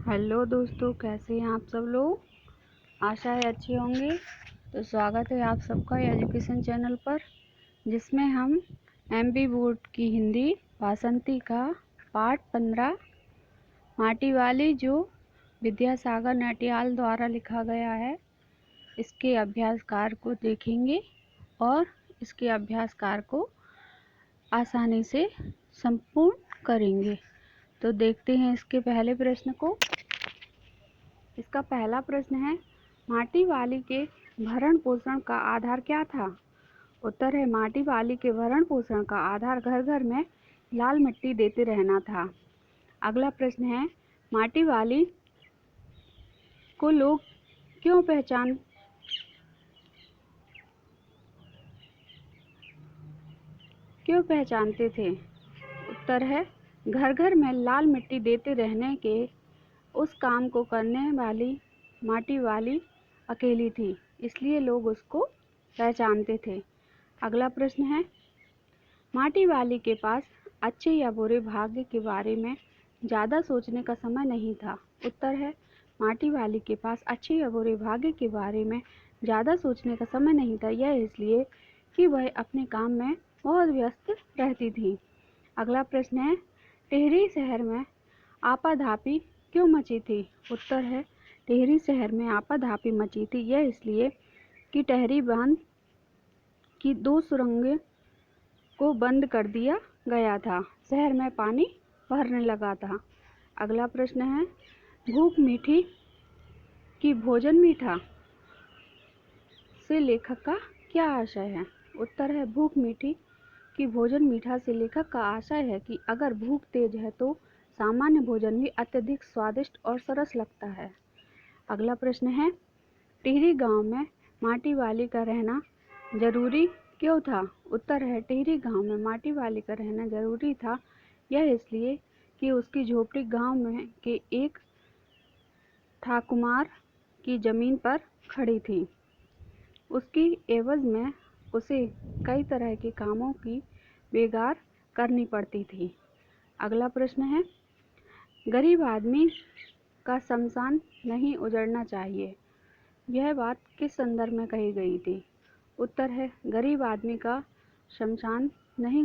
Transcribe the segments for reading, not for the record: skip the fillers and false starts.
Hello दोस्तों, कैसे हैं आप सब लोग। आशा है अच्छे होंगे। तो स्वागत है आप सबका एजुकेशन चैनल पर, जिसमें हम एमपी बोर्ड की हिंदी वासंती का पाठ 15 माटी वाली, जो विद्यासागर नटियाल द्वारा लिखा गया है, इसके अभ्यास कार्य को देखेंगे और इसके अभ्यास कार्य को आसानी से संपूर्ण करेंगे। तो देखते हैं इसके पहले प्रश्न को। इसका पहला प्रश्न है, माटी वाली के भरण पोषण का आधार क्या था। उत्तर है, माटी वाली के भरण पोषण का आधार घर घर में लाल मिट्टी देते रहना था। अगला प्रश्न है, माटी वाली को लोग क्यों पहचानते थे। उत्तर है, घर घर में लाल मिट्टी देते रहने के उस काम को करने वाली माटी वाली अकेली थी, इसलिए लोग उसको पहचानते थे। अगला प्रश्न है, माटी वाली के पास अच्छे या बुरे भाग्य के बारे में ज़्यादा सोचने का समय नहीं था। उत्तर है, माटी वाली के पास अच्छे या बुरे भाग्य के बारे में ज़्यादा सोचने का समय नहीं था। यह इसलिए कि वह अपने काम में बहुत व्यस्त रहती थी। अगला प्रश्न है, टिहरी शहर में आपाधापी क्यों मची थी। उत्तर है, टिहरी शहर में आपाधापी मची थी, यह इसलिए कि टिहरी बांध की 2 सुरंगों को बंद कर दिया गया था। शहर में पानी भरने लगा था। अगला प्रश्न है, भूख मीठी कि भोजन मीठा से लेखक का क्या आशय है। उत्तर है, भूख मीठी कि भोजन मीठा से लेखक का आशय है कि अगर भूख तेज है तो सामान्य भोजन भी अत्यधिक स्वादिष्ट और सरस लगता है। अगला प्रश्न है, टिहरी गांव में माटी वाली का रहना जरूरी क्यों था। उत्तर है, टिहरी गांव में माटी वाली का रहना जरूरी था, यह इसलिए कि उसकी झोपड़ी गांव में के एक ठाकुमार की जमीन पर खड़ी थी। उसकी एवज में उसे कई तरह के कामों की बेगार करनी पड़ती थी। अगला प्रश्न है, गरीब आदमी का शमशान नहीं उजड़ना चाहिए, यह बात किस संदर्भ में कही गई थी। उत्तर है, गरीब आदमी का शमशान नहीं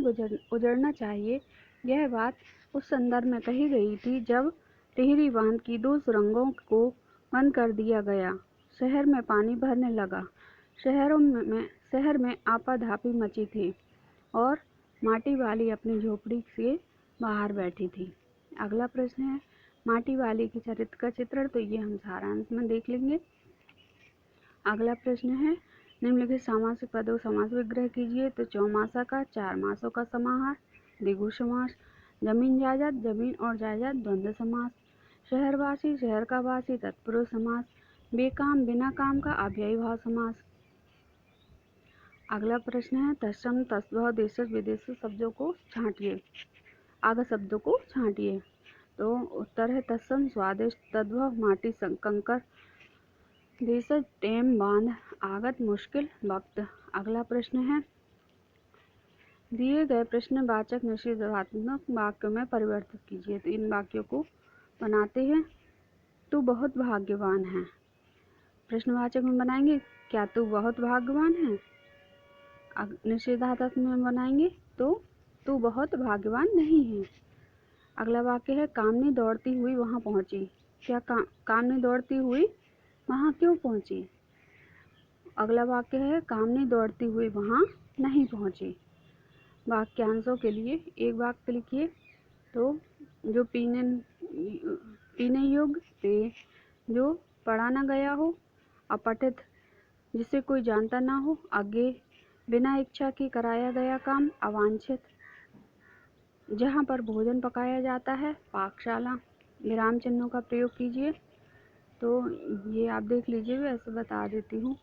उजड़ना चाहिए, यह बात उस संदर्भ में कही गई थी जब टिहरी बांध की 2 सुरंगों को बंद कर दिया गया, शहर में पानी भरने लगा, शहर में आपाधापी मची थी और माटी वाली अपनी झोपड़ी से बाहर बैठी थी। अगला प्रश्न है, माटी वाली के चरित्र का चित्रण, तो ये हम सारांश में देख लेंगे। अगला प्रश्न है, निम्नलिखित सामासिक पदों समास विग्रह कीजिए। तो चौमासा का 4 मासों का समाहार, द्विगु समास, जमीन जायदाद, जमीन और जायदाद द्वंद्व समास, शहरवासी, शहर का वासी तत्पुरुष समास, बेकाम बिना काम का अव्ययी भाव समास। अगला प्रश्न है, तत्सम तत्सम देशज विदेशज शब्दों को छांटिए, आगत शब्दों को छांटिए। तो उत्तर है, तत्सम स्वादिष्ट, तद्भव माटी कंकर, देशज टेम बांध, आगत मुश्किल वक्त। अगला प्रश्न है, दिए गए प्रश्नवाचक निषेधात्मक वाक्यों में परिवर्तित कीजिए। तो इन वाक्यों को बनाते हैं। तू बहुत भाग्यवान है, प्रश्नवाचक में बनाएंगे क्या तू बहुत भाग्यवान है। निषेधात्मक में बनाएंगे तो तू बहुत भाग्यवान नहीं है। अगला वाक्य है, कामनी दौड़ती हुई वहां पहुंची, क्या कामनी दौड़ती हुई वहां क्यों पहुंची। अगला वाक्य है, कामनी दौड़ती हुई वहां नहीं पहुंची। वाक्यांशों के लिए एक वाक्य लिखिए। तो जो पीने योग्य पेय, जो पढ़ा न गया हो, अपठित जिसे कोई जानता ना हो, अज्ञेय बिना इच्छा की कराया गया काम, अवांछित जहाँ पर भोजन पकाया जाता है, पाकशाला। विराम चिन्हों का प्रयोग कीजिए। तो ये आप देख लीजिए, वैसे बता देती हूँ।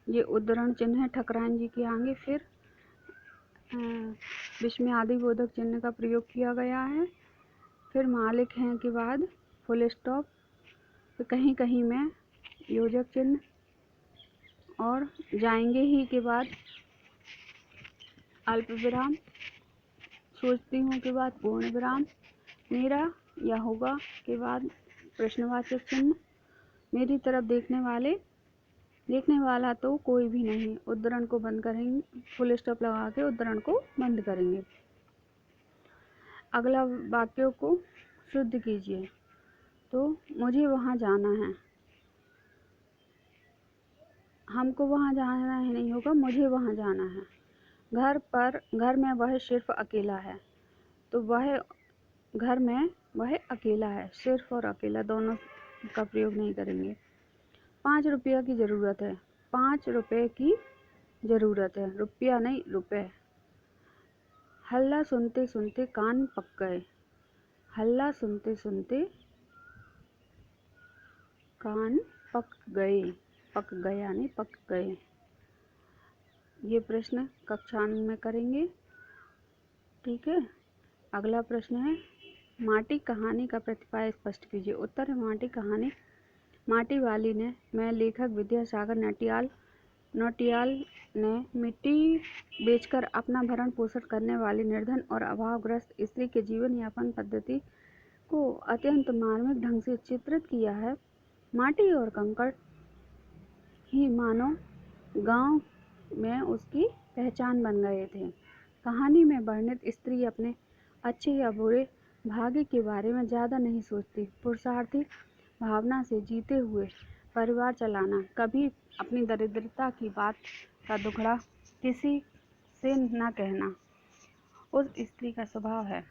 ये उद्धरण चिन्ह है ठकुराइन जी के आगे, फिर विस्मय आदि बोधक चिन्ह का प्रयोग किया गया है, फिर मालिक हैं के बाद फुल स्टॉप, फिर कहीं कहीं में योजक चिन्ह, और जाएंगे ही के बाद अल्प विराम, सोचती हूँ के बाद पूर्ण विराम, मेरा या होगा के बाद प्रश्नवाचक चिन्ह। मेरी तरफ देखने वाला तो कोई भी नहीं। उद्धरण को बंद करेंगे, फुल स्टॉप लगा के उद्धरण को बंद करेंगे। अगला वाक्यों को शुद्ध कीजिए। तो मुझे वहाँ जाना है, हमको वहाँ जाना है नहीं होगा, मुझे वहाँ जाना है। घर में वह सिर्फ अकेला है, तो वह घर में वह अकेला है। सिर्फ और अकेला दोनों का प्रयोग नहीं करेंगे। 5 रुपया की ज़रूरत है, 5 रुपए की ज़रूरत है, रुपया नहीं रुपए। हल्ला सुनते सुनते कान पक गए, हल्ला सुनते सुनते कान पक गया नहीं पक गए। ये प्रश्न कक्षा में करेंगे, ठीक है। अगला प्रश्न है, माटी कहानी का प्रतिपाय स्पष्ट कीजिए। उत्तर है माटी कहानी। माटी वाली ने मैं लेखक विद्यासागर नौटियाल ने मिट्टी बेचकर अपना भरण पोषण करने वाली निर्धन और अभावग्रस्त स्त्री के जीवन यापन पद्धति को अत्यंत मार्मिक ढंग से चित्रित किया है। माटी और कंकड़ ही मानो गांव में उसकी पहचान बन गए थे। कहानी में वर्णित स्त्री अपने अच्छे या बुरे भाग्य के बारे में ज़्यादा नहीं सोचती। पुरुषार्थी भावना से जीते हुए परिवार चलाना, कभी अपनी दरिद्रता की बात का दुखड़ा किसी से न कहना उस स्त्री का स्वभाव है।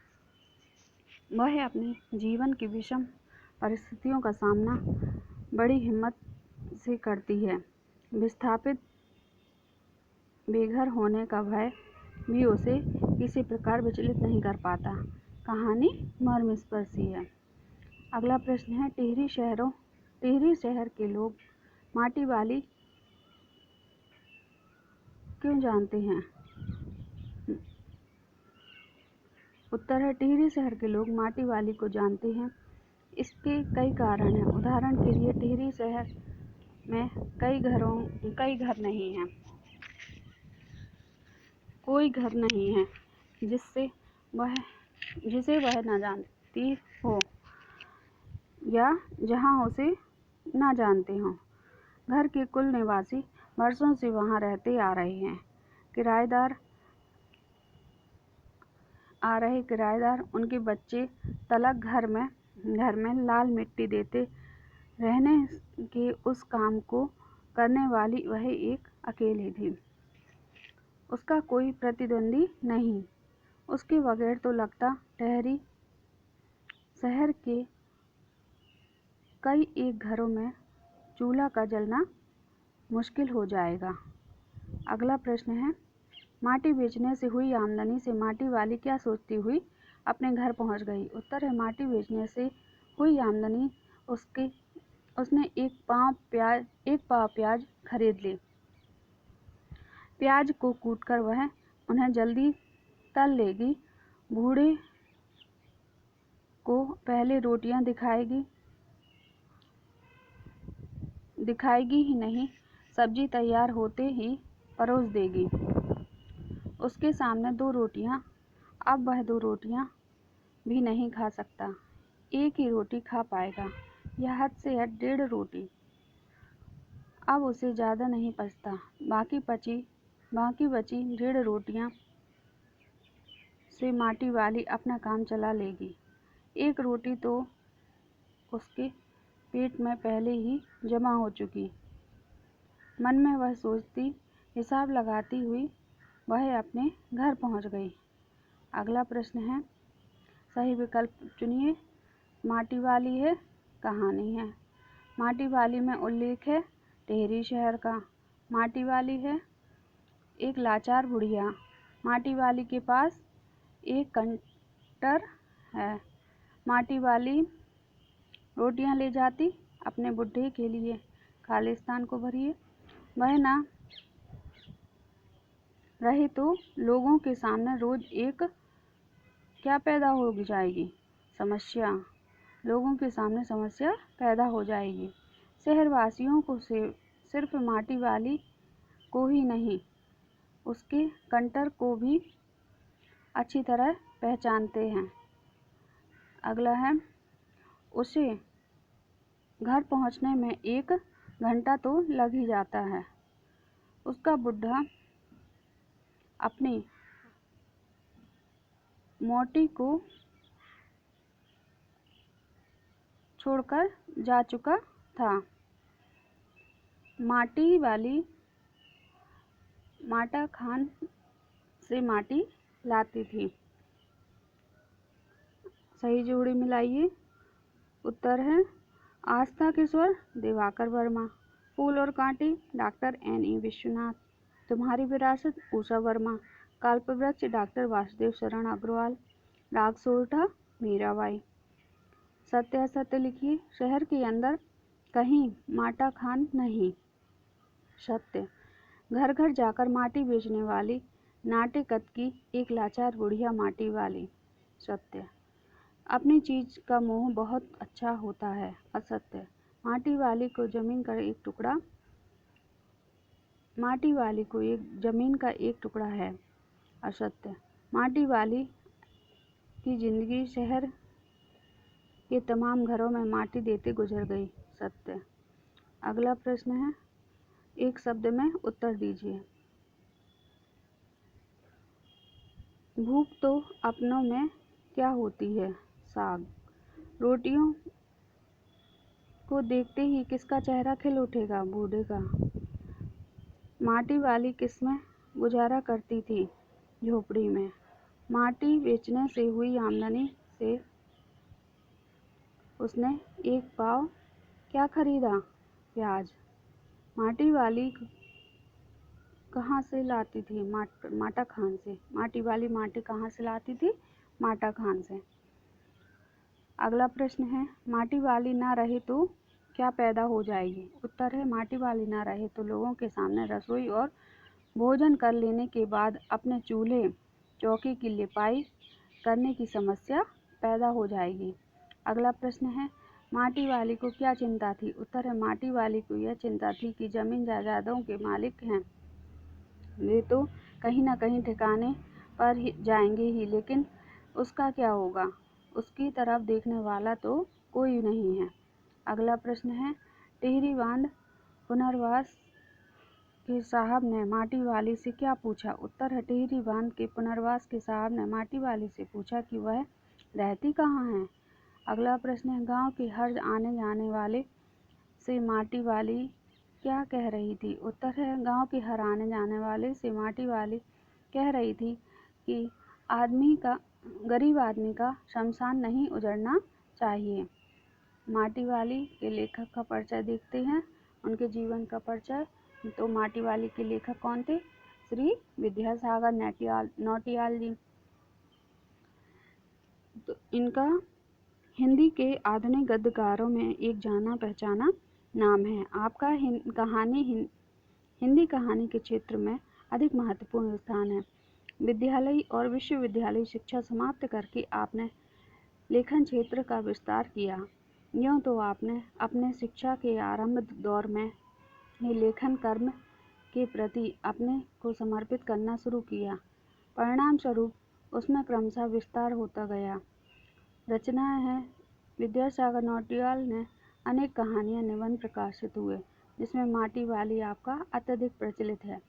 वह अपने जीवन की विषम परिस्थितियों का सामना बड़ी हिम्मत से करती है। विस्थापित बेघर होने का भय भी उसे किसी प्रकार विचलित नहीं कर पाता। कहानी मर्मस्पर्शी है। अगला प्रश्न है, टिहरी शहर के लोग माटी वाली क्यों जानते हैं? उत्तर है, टिहरी शहर के लोग माटी वाली को जानते हैं। इसके कई कारण हैं। उदाहरण के लिए टिहरी शहर में कई घर नहीं हैं, कोई घर नहीं है जिसे वह न जानती हो या जहां उसे न जानते हों। घर के कुल निवासी वर्षों से वहां रहते आ रहे किराएदार उनके बच्चे तलक घर में लाल मिट्टी देते रहने के उस काम को करने वाली वह एक अकेली थी। उसका कोई प्रतिद्वंदी नहीं। उसके बगैर तो लगता टिहरी शहर के कई एक घरों में चूल्हा का जलना मुश्किल हो जाएगा। अगला प्रश्न है, माटी बेचने से हुई आमदनी से माटी वाली क्या सोचती हुई अपने घर पहुंच गई? उत्तर है, माटी बेचने से हुई आमदनी उसने एक पाव प्याज खरीद ली। प्याज को कूटकर वह उन्हें जल्दी तल लेगी। बूढ़े को पहले रोटियां दिखाएगी ही नहीं, सब्जी तैयार होते ही परोस देगी। उसके सामने 2 रोटियां, अब वह 2 रोटियां भी नहीं खा सकता, एक ही रोटी खा पाएगा या हद से हद 1.5 रोटी। अब उसे ज़्यादा नहीं पचता। बाकी बची 1.5 रोटियां से माटी वाली अपना काम चला लेगी। 1 रोटी तो उसके पेट में पहले ही जमा हो चुकी। मन में वह सोचती, हिसाब लगाती हुई वह अपने घर पहुंच गई। अगला प्रश्न है, सही विकल्प चुनिए। माटी वाली है, कहानी है। माटी वाली में उल्लेख है टिहरी शहर का। माटी वाली है, एक लाचार बुढ़िया। माटी वाली के पास एक कंटर है। माटी वाली रोटियां ले जाती अपने बुढ़े के लिए। खालिस्तान को भरिए। वह ना रहे तो लोगों के सामने रोज एक क्या पैदा हो जाएगी? समस्या। लोगों के सामने समस्या पैदा हो जाएगी। शहरवासियों को सिर्फ माटी वाली को ही नहीं, उसके कंटर को भी अच्छी तरह पहचानते हैं। अगला है, उसे घर पहुंचने में 1 घंटा तो लग ही जाता है। उसका बुढ़ा अपनी मोटी को छोड़कर जा चुका था। माटी वाली माटा खान से माटी लाती थी। सही जोड़ी मिलाइए। उत्तर है आस्था के स्वर दिवाकर वर्मा, फूल और कांटे डॉक्टर N.E. विश्वनाथ, तुम्हारी विरासत उषा वर्मा, कल्पवृक्ष डॉक्टर वासुदेव शरण अग्रवाल, राग सोरठा मीराबाई। सत्य असत्य लिखिए। शहर के अंदर कहीं माटा खान नहीं। सत्य। घर घर जाकर माटी बेचने वाली नाटे कद की एक लाचार बुढ़िया माटी वाली। सत्य। अपनी चीज का मोह बहुत अच्छा होता है। असत्य। माटी वाली को जमीन का एक टुकड़ा है। असत्य। माटी वाली की जिंदगी शहर के तमाम घरों में माटी देते गुजर गई। सत्य। अगला प्रश्न है, एक शब्द में उत्तर दीजिए। भूख तो अपनों में क्या होती है? साग। रोटियों को देखते ही किसका चेहरा खिल उठेगा? बूढ़े का। माटी वाली किसमें गुजारा करती थी? झोपड़ी में। माटी बेचने से हुई आमदनी से उसने 1 पाव क्या खरीदा? प्याज। माटी वाली कहाँ से लाती थी? माटा खान से। माटी वाली माटी कहाँ से लाती थी? माटा खान से। अगला प्रश्न है, माटी वाली ना रहे तो क्या पैदा हो जाएगी? उत्तर है माटी वाली ना रहे तो लोगों के सामने रसोई और भोजन कर लेने के बाद अपने चूल्हे चौकी की लिपाई करने की समस्या पैदा हो जाएगी। अगला प्रश्न है, माटी वाली को क्या चिंता थी? उत्तर है माटी वाली को यह चिंता थी कि जमीन जायदादों के मालिक हैं वे तो कहीं न कहीं ठिकाने पर ही जाएंगे ही, लेकिन उसका क्या होगा? उसकी तरफ देखने वाला तो कोई नहीं है। अगला प्रश्न है, टिहरी बांध पुनर्वास के साहब ने माटी वाली से क्या पूछा? उत्तर है टिहरी बांध के पुनर्वास के साहब ने माटी वाली से पूछा कि वह रहती कहाँ है। अगला प्रश्न है, गांव के हर आने जाने वाले से माटी वाली क्या कह रही थी? उत्तर है गांव के हर आने जाने वाले से माटी वाली कह रही थी कि गरीब आदमी का शमशान नहीं उजड़ना चाहिए। माटी वाली के लेखक का परिचय देखते हैं, उनके जीवन का परिचय। तो माटी वाली के लेखक कौन थे? श्री विद्यासागर नौटियाल जी। तो इनका हिंदी के आधुनिक गद्यकारों में एक जाना पहचाना नाम है। आपका हिंदी कहानी के क्षेत्र में अधिक महत्वपूर्ण स्थान है। विद्यालय और विश्वविद्यालय शिक्षा समाप्त करके आपने लेखन क्षेत्र का विस्तार किया। यूँ तो आपने अपने शिक्षा के आरंभ दौर में ही लेखन कर्म के प्रति अपने को समर्पित करना शुरू किया। परिणाम स्वरूप उसमें क्रमशः विस्तार होता गया। रचनाएं हैं। विद्यासागर नौटियाल ने अनेक कहानियां निबंध प्रकाशित हुए, जिसमें माटी वाली आपका अत्यधिक प्रचलित है।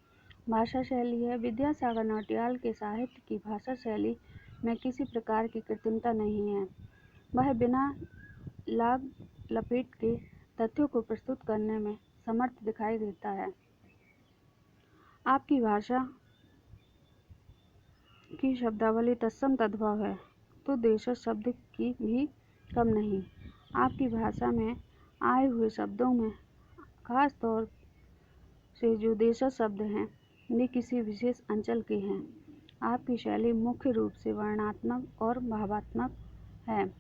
भाषा शैली है। विद्यासागर नौटियाल के साहित्य की भाषा शैली में किसी प्रकार की कृत्रिमता नहीं है। वह बिना लाग लपेट के तथ्यों को प्रस्तुत करने में समर्थ दिखाई देता है। आपकी भाषा की शब्दावली तत्सम तद्भव है, तो देशज शब्द की भी कम नहीं। आपकी भाषा में आए हुए शब्दों में खास तौर से जो देशज शब्द हैं वे किसी विशेष अंचल के हैं। आपकी शैली मुख्य रूप से वर्णनात्मक और भावात्मक है।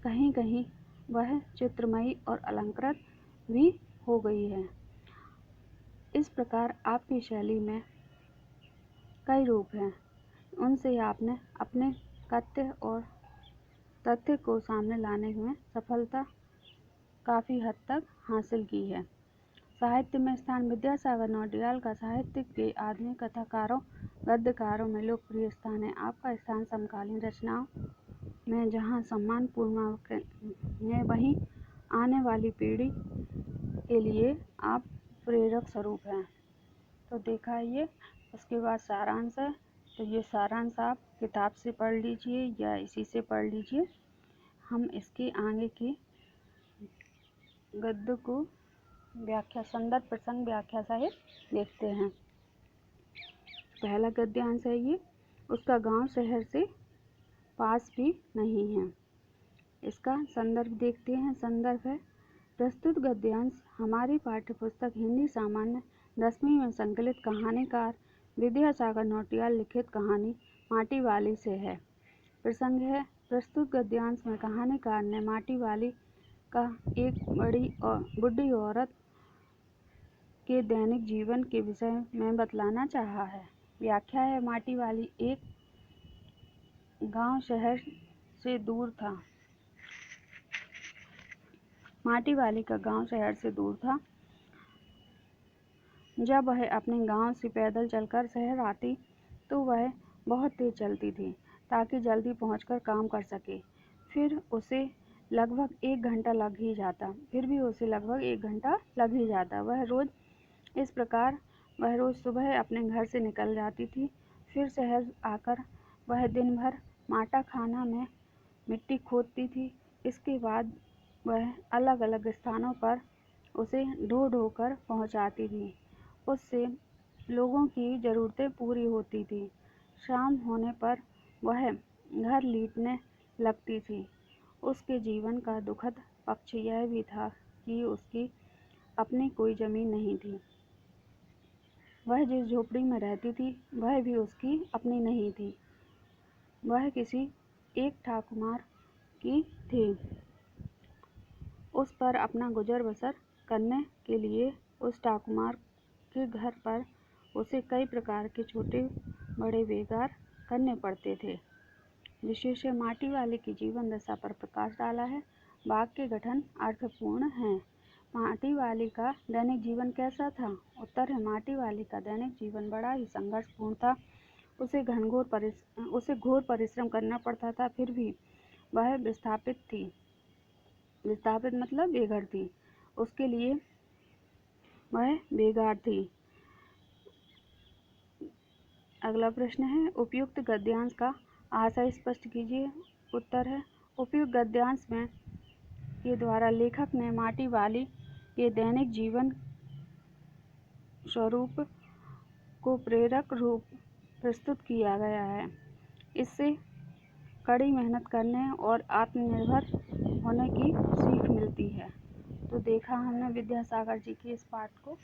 कहीं कहीं वह चित्रमयी और अलंकृत भी हो गई है। इस प्रकार आपकी शैली में कई रूप हैं। उनसे आपने अपने कथ्य और तथ्य को सामने लाने में सफलता काफ़ी हद तक हासिल की है। साहित्य में स्थान। विद्यासागर नौटियाल का साहित्य के आधुनिक कथाकारों गद्यकारों में लोकप्रिय स्थान है। आपका स्थान समकालीन रचनाओं में जहाँ सम्मानपूर्वक है, वहीं आने वाली पीढ़ी के लिए आप प्रेरक स्वरूप हैं। तो देखा ये, उसके बाद सारांश है। तो ये सारांश आप किताब से पढ़ लीजिए या इसी से पढ़ लीजिए। हम इसके आगे की गद्य को व्याख्या, संदर्भ प्रसंग व्याख्या सहित देखते हैं। पहला गद्यांश है ये, उसका गांव शहर से पास भी नहीं है। इसका संदर्भ देखते हैं। संदर्भ है, प्रस्तुत गद्यांश हमारी पाठ्यपुस्तक हिंदी सामान्य 10वीं में संकलित कहानीकार विद्यासागर नौटियाल लिखित कहानी माटी वाली से है। प्रसंग है, प्रस्तुत गद्यांश में कहानीकार ने माटी वाली का एक बूढ़ी औरत के दैनिक जीवन के विषय में बतलाना चाहा है। व्याख्या है, माटी वाली एक गांव शहर से दूर था। माटी वाली का गांव शहर से दूर था। जब वह अपने गांव से पैदल चलकर शहर आती तो वह बहुत तेज चलती थी ताकि जल्दी पहुंचकर काम कर सके। फिर भी उसे लगभग 1 घंटा लग ही जाता। वह रोज सुबह अपने घर से निकल जाती थी। फिर शहर आकर वह दिन भर माटा खाना में मिट्टी खोदती थी। इसके बाद वह अलग अलग स्थानों पर उसे ढो ढो कर पहुँचाती थी। उससे लोगों की ज़रूरतें पूरी होती थी। शाम होने पर वह घर लौटने लगती थी। उसके जीवन का दुखद पक्ष यह भी था कि उसकी अपनी कोई ज़मीन नहीं थी। वह जिस झोपड़ी में रहती थी वह भी उसकी अपनी नहीं थी। वह किसी एक ठाकुमार की थी। उस पर अपना गुजर बसर करने के लिए उस ठाकुमार के घर पर उसे कई प्रकार के छोटे बड़े बेगार करने पड़ते थे। विशेष माटी वाले की जीवन दशा पर प्रकाश डाला है। वाक्य गठन अर्थपूर्ण है। माटी वाली का दैनिक जीवन कैसा था? उत्तर है, माटी वाली का दैनिक जीवन बड़ा ही संघर्षपूर्ण था। उसे घोर परिश्रम करना पड़ता था। फिर भी वह विस्थापित थी। विस्थापित मतलब बेघर थी। उसके लिए वह बेगार थी। अगला प्रश्न है, उपयुक्त गद्यांश का आशय स्पष्ट कीजिए। उत्तर है, उपयुक्त गद्यांश में के द्वारा लेखक ने माटी वाली के दैनिक जीवन स्वरूप को प्रेरक रूप प्रस्तुत किया गया है। इससे कड़ी मेहनत करने और आत्मनिर्भर होने की सीख मिलती है। तो देखा हमने विद्यासागर जी की इस पाठ को,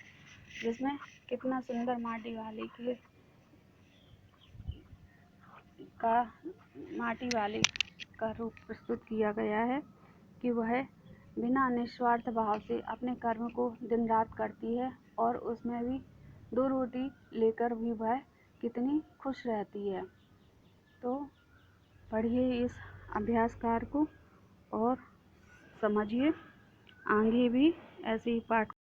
जिसमें कितना सुंदर माटी वाली का रूप प्रस्तुत किया गया है कि वह बिना निस्वार्थ भाव से अपने कर्म को दिन रात करती है और उसमें भी 2 रोटी लेकर भी वह कितनी खुश रहती है। तो पढ़िए इस अभ्यासकार को और समझिए। आगे भी ऐसे ही पाठ